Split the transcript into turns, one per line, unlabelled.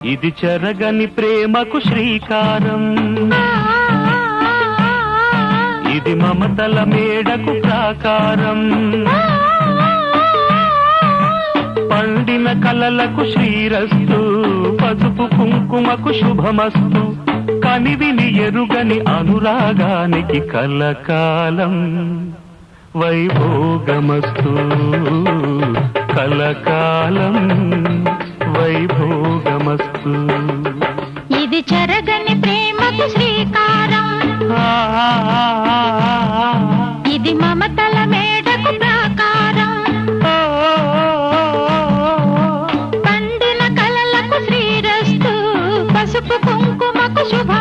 ఇది చెరగని ప్రేమకు శ్రీకారం, ఇది మమతల మేడకు ప్రాకారం, పండిన కలలకు శ్రీరస్తు, పసుపు కుంకుమకు శుభమస్తు, కనివిని ఎరుగని అనురాగానికి కలకాలం వైభోగమస్తు, కలకాలం వైభోగమస్తు.
ఇది చెరగని ప్రేమకు శ్రీకారం, ఇది మమతల మేడకు ప్రాకారం, పండిన కలలకు శ్రీరస్తు, పసుపు కుంకుమకు శుభ